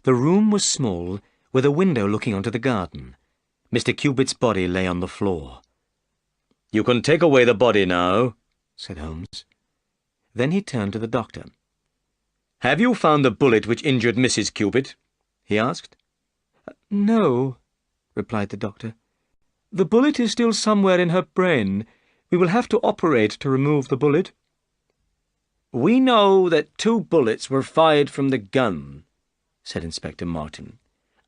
The room was small, with a window looking onto the garden. Mr. Cubit's body lay on the floor. "You can take away the body now," said Holmes. Then he turned to the doctor. "Have you found the bullet which injured Mrs. Cubit?" he asked. "No," replied the doctor. "The bullet is still somewhere in her brain. We will have to operate to remove the bullet." "We know that 2 bullets were fired from the gun," said Inspector Martin,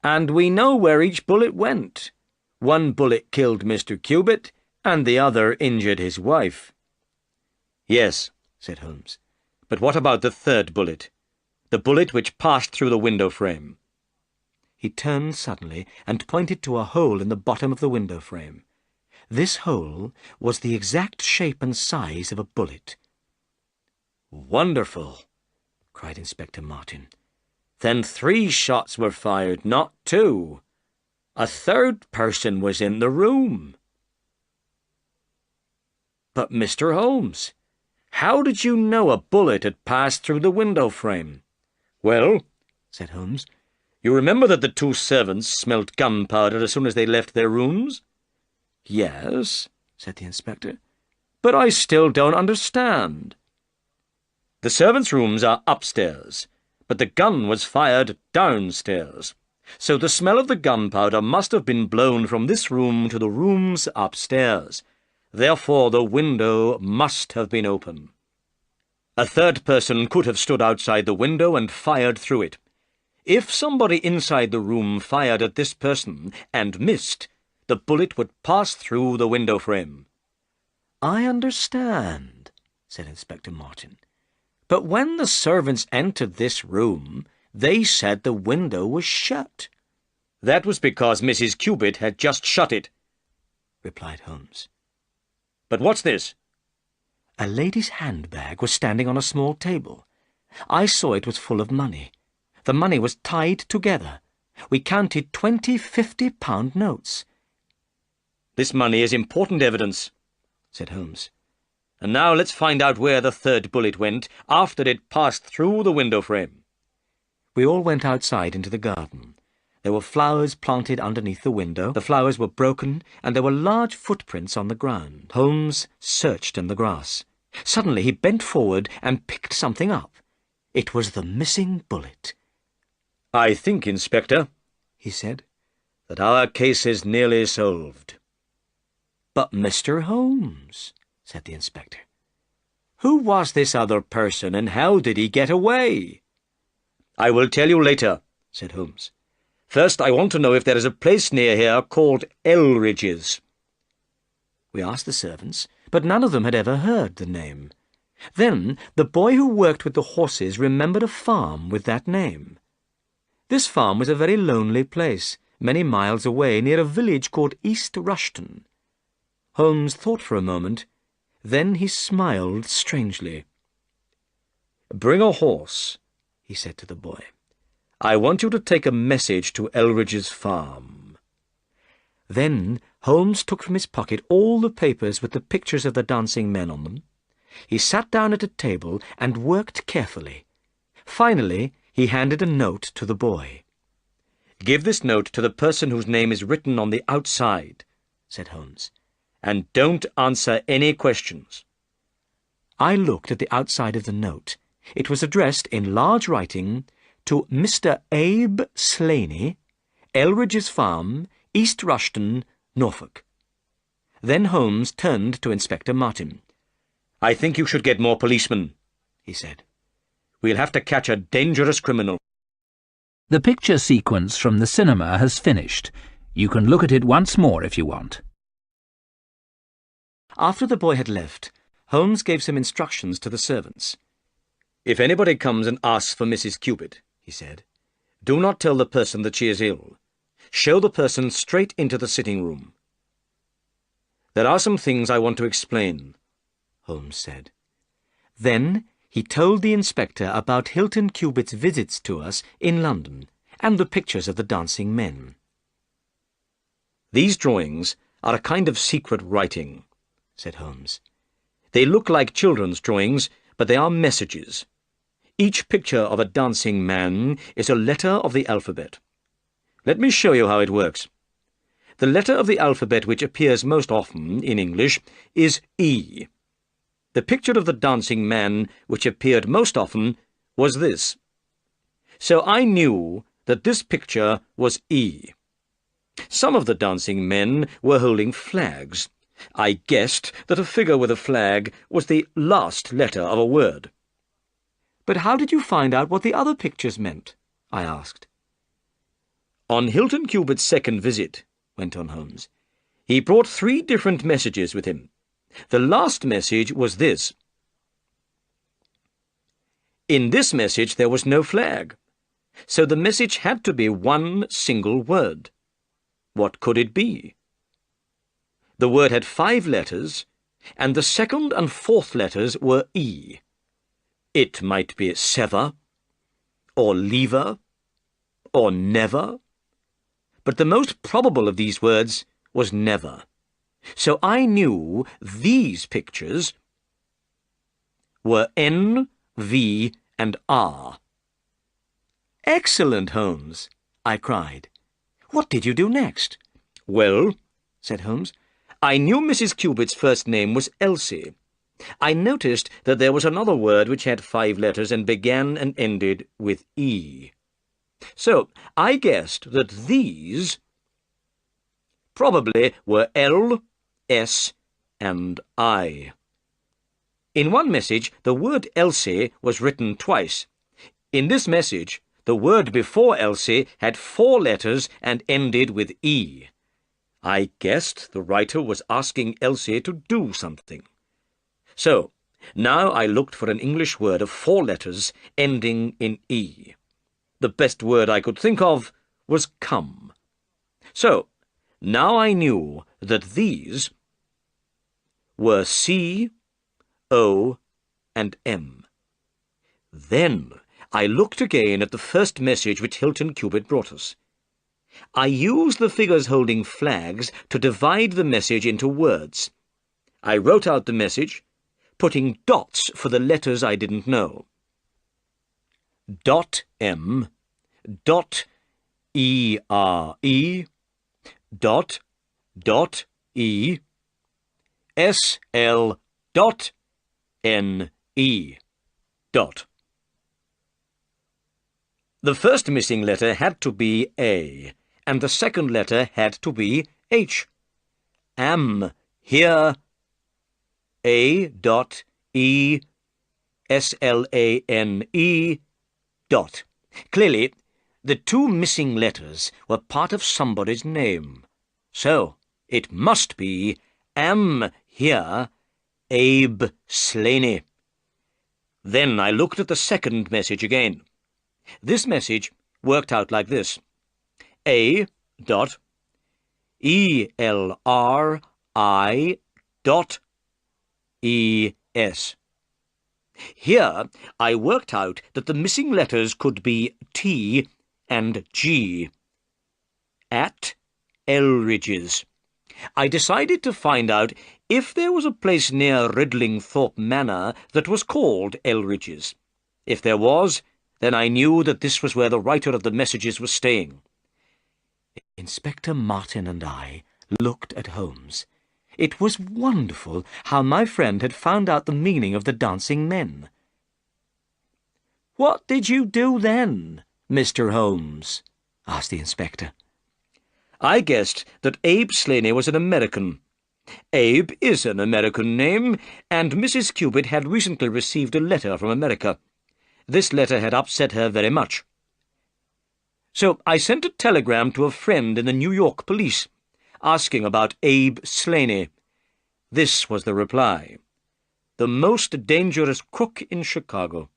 "and we know where each bullet went. 1 bullet killed Mr. Cubit, and the other injured his wife." "Yes," said Holmes. "But what about the 3rd bullet? The bullet which passed through the window frame?" He turned suddenly and pointed to a hole in the bottom of the window frame. This hole was the exact shape and size of a bullet. "Wonderful!" cried Inspector Martin. "Then 3 shots were fired, not 2. A 3rd person was in the room." "But, Mr. Holmes, how did you know a bullet had passed through the window frame?" "Well," said Holmes, "you remember that the 2 servants smelt gunpowder as soon as they left their rooms?" "Yes," said the inspector, "but I still don't understand." "The servants' rooms are upstairs, but the gun was fired downstairs. So the smell of the gunpowder must have been blown from this room to the rooms upstairs. Therefore the window must have been open. A 3rd person could have stood outside the window and fired through it. If somebody inside the room fired at this person and missed, the bullet would pass through the window frame." "I understand," said Inspector Martin. "But when the servants entered this room, they said the window was shut." "That was because Mrs. Cubit had just shut it," replied Holmes. "But what's this?" A lady's handbag was standing on a small table. I saw it was full of money. The money was tied together. We counted 20 50-pound notes. "This money is important evidence," said Holmes. "And now let's find out where the 3rd bullet went after it passed through the window frame." We all went outside into the garden. There were flowers planted underneath the window. The flowers were broken, and there were large footprints on the ground. Holmes searched in the grass. Suddenly he bent forward and picked something up. It was the missing bullet. "I think, Inspector," he said, "that our case is nearly solved." "But, Mr. Holmes," said the inspector, "who was this other person, and how did he get away?" "I will tell you later," said Holmes. "First, I want to know if there is a place near here called Elridge's." We asked the servants, but none of them had ever heard the name. Then the boy who worked with the horses remembered a farm with that name. This farm was a very lonely place, many miles away, near a village called East Rushton. Holmes thought for a moment. Then he smiled strangely. "Bring a horse," he said to the boy. "I want you to take a message to Elridge's farm." Then Holmes took from his pocket all the papers with the pictures of the dancing men on them. He sat down at a table and worked carefully. Finally, he handed a note to the boy. "Give this note to the person whose name is written on the outside," said Holmes, "and don't answer any questions." I looked at the outside of the note. It was addressed in large writing to Mr. Abe Slaney, Elridge's Farm, East Rushton, Norfolk. Then Holmes turned to Inspector Martin. "I think you should get more policemen," he said. "We'll have to catch a dangerous criminal." The picture sequence from the cinema has finished. You can look at it once more if you want. After the boy had left, Holmes gave some instructions to the servants. "If anybody comes and asks for Mrs. Cubit," he said, "do not tell the person that she is ill. Show the person straight into the sitting room." "There are some things I want to explain," Holmes said. Then he told the inspector about Hilton Cubit's visits to us in London and the pictures of the dancing men. "These drawings are a kind of secret writing," said Holmes. "They look like children's drawings, but they are messages. Each picture of a dancing man is a letter of the alphabet. Let me show you how it works. The letter of the alphabet which appears most often in English is E. The picture of the dancing man which appeared most often was this. So I knew that this picture was E. Some of the dancing men were holding flags. I guessed that a figure with a flag was the last letter of a word. But how did you find out what the other pictures meant? I asked. On Hilton Cubit's second visit, went on Holmes, he brought 3 different messages with him. The last message was this. In this message there was no flag, so the message had to be one single word. What could it be? The word had 5 letters, and the second and fourth letters were E. It might be sever, or lever, or never, but the most probable of these words was never. So I knew these pictures were N, V, and R. Excellent, Holmes, I cried. What did you do next? Well, said Holmes, I knew Mrs. Cubit's first name was Elsie. I noticed that there was another word which had 5 letters and began and ended with E. So I guessed that these probably were L, S, and I. In one message, the word Elsie was written twice. In this message, the word before Elsie had 4 letters and ended with E. I guessed the writer was asking Elsie to do something. So, now I looked for an English word of 4 letters ending in E. The best word I could think of was come. So, now I knew that these were C, O, and M. Then I looked again at the first message which Hilton Cubit brought us. I used the figures holding flags to divide the message into words. I wrote out the message, putting dots for the letters I didn't know. Dot M, dot E-R-E, dot E, S-L dot N-E, dot. The first missing letter had to be A, and the second letter had to be H. Am here, A dot E S-L-A-N-E dot. Clearly, the 2 missing letters were part of somebody's name. So, it must be Am here, Abe Slaney. Then I looked at the second message again. This message worked out like this. A dot E-L-R-I dot E-S. Here I worked out that the missing letters could be T and G. At Elridge's. I decided to find out if there was a place near Ridlingthorpe Manor that was called Elridge's. If there was, then I knew that this was where the writer of the messages was staying. Inspector Martin and I looked at Holmes. It was wonderful how my friend had found out the meaning of the dancing men. "What did you do then, Mr. Holmes?" asked the inspector. I guessed that Abe Slaney was an American. Abe is an American name, and Mrs. Cubit had recently received a letter from America. This letter had upset her very much. So I sent a telegram to a friend in the New York police, asking about Abe Slaney. This was the reply. The most dangerous crook in Chicago.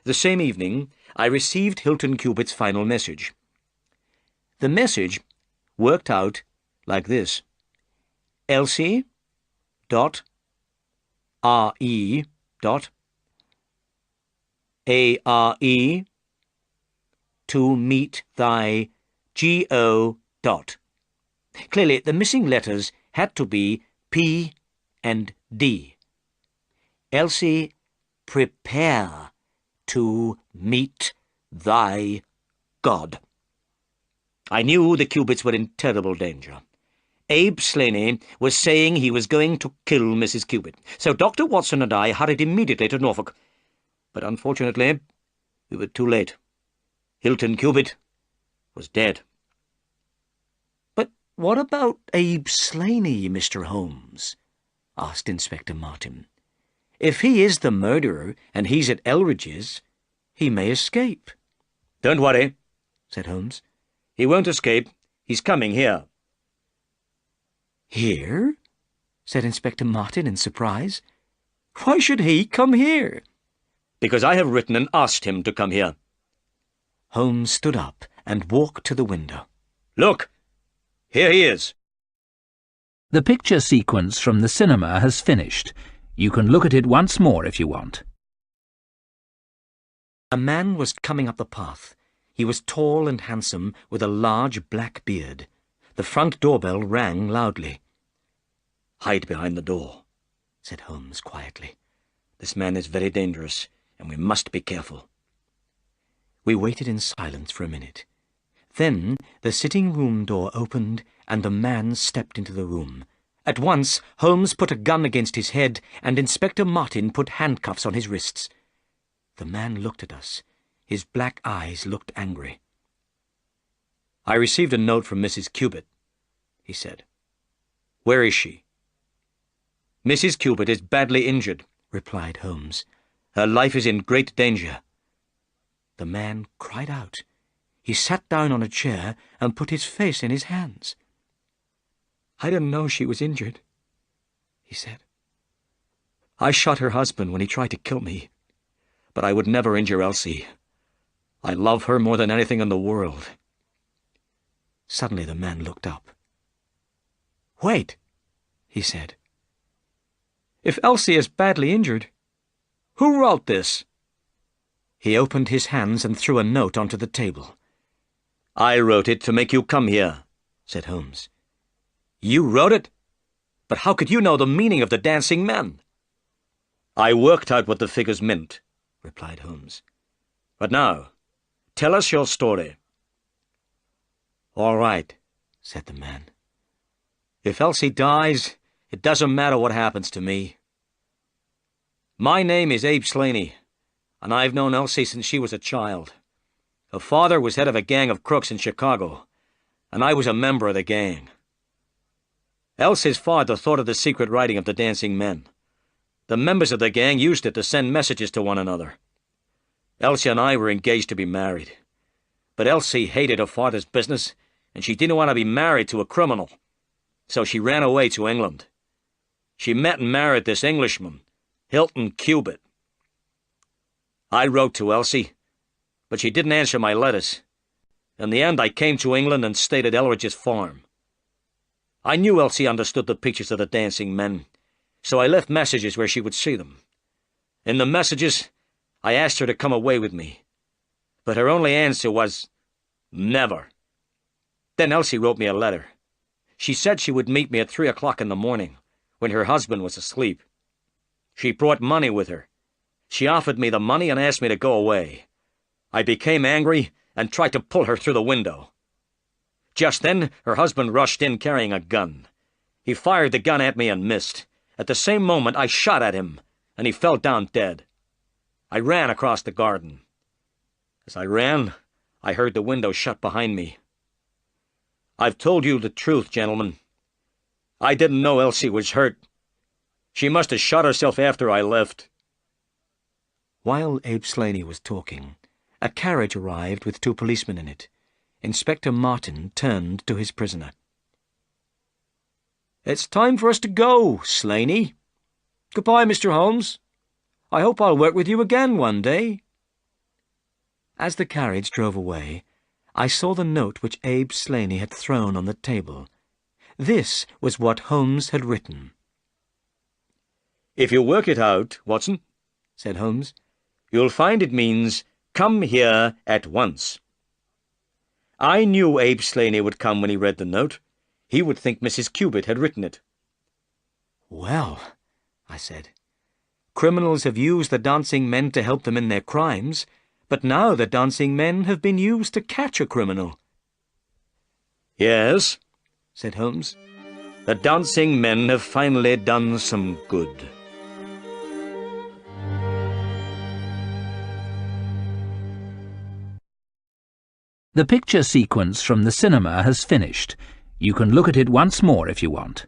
The same evening, I received Hilton Cubit's final message. The message worked out like this. Elsie dot R-E dot A-R-E to meet thy G-O dot. Clearly, the missing letters had to be P and D. Elsie, prepare to meet thy God. I knew the Cubits were in terrible danger. Abe Slaney was saying he was going to kill Mrs. Cubit, so Dr. Watson and I hurried immediately to Norfolk. But unfortunately, we were too late. Hilton Cubit was dead. But what about Abe Slaney, Mr. Holmes? Asked Inspector Martin. If he is the murderer and he's at Elridge's, he may escape. Don't worry, said Holmes. He won't escape. He's coming here. Here? Said Inspector Martin in surprise. Why should he come here? Because I have written and asked him to come here. Holmes stood up and walked to the window. Look! Here he is. The picture sequence from the cinema has finished. You can look at it once more if you want. A man was coming up the path. He was tall and handsome, with a large black beard. The front doorbell rang loudly. Hide behind the door, said Holmes quietly. This man is very dangerous, and we must be careful. We waited in silence for a minute. Then the sitting-room door opened, and the man stepped into the room. At once, Holmes put a gun against his head, and Inspector Martin put handcuffs on his wrists. The man looked at us. His black eyes looked angry. I received a note from Mrs. Cubit, he said. Where is she? Mrs. Cubit is badly injured, replied Holmes. Her life is in great danger. The man cried out. He sat down on a chair and put his face in his hands. I didn't know she was injured, he said. I shot her husband when he tried to kill me, but I would never injure Elsie. I love her more than anything in the world. Suddenly the man looked up. Wait, he said. If Elsie is badly injured, who wrote this? He opened his hands and threw a note onto the table. I wrote it to make you come here, said Holmes. You wrote it? But how could you know the meaning of the dancing men? I worked out what the figures meant, replied Holmes. But now, tell us your story. All right, said the man. If Elsie dies, it doesn't matter what happens to me. My name is Abe Slaney, and I've known Elsie since she was a child. Her father was head of a gang of crooks in Chicago, and I was a member of the gang. Elsie's father thought of the secret writing of the dancing men. The members of the gang used it to send messages to one another. Elsie and I were engaged to be married. But Elsie hated her father's business, and she didn't want to be married to a criminal. So she ran away to England. She met and married this Englishman, Hilton Cubit. I wrote to Elsie, but she didn't answer my letters. In the end, I came to England and stayed at Elridge's farm. I knew Elsie understood the pictures of the dancing men, so I left messages where she would see them. In the messages, I asked her to come away with me, but her only answer was, never. Then Elsie wrote me a letter. She said she would meet me at 3 o'clock in the morning, when her husband was asleep. She brought money with her. She offered me the money and asked me to go away. I became angry and tried to pull her through the window. Just then, her husband rushed in carrying a gun. He fired the gun at me and missed. At the same moment, I shot at him, and he fell down dead. I ran across the garden. As I ran, I heard the window shut behind me. I've told you the truth, gentlemen. I didn't know Elsie was hurt. She must have shot herself after I left. While Abe Slaney was talking, a carriage arrived with 2 policemen in it. Inspector Martin turned to his prisoner. It's time for us to go, Slaney. Goodbye, Mr. Holmes. I hope I'll work with you again one day. As the carriage drove away, I saw the note which Abe Slaney had thrown on the table. This was what Holmes had written. If you work it out, Watson, said Holmes, you'll find it means, come here at once. I knew Abe Slaney would come when he read the note. He would think Mrs. Cubit had written it. Well, I said, Criminals have used the dancing men to help them in their crimes, but now the dancing men have been used to catch a criminal." "Yes," said Holmes. "the dancing men have finally done some good." The picture sequence from the cinema has finished. You can look at it once more if you want.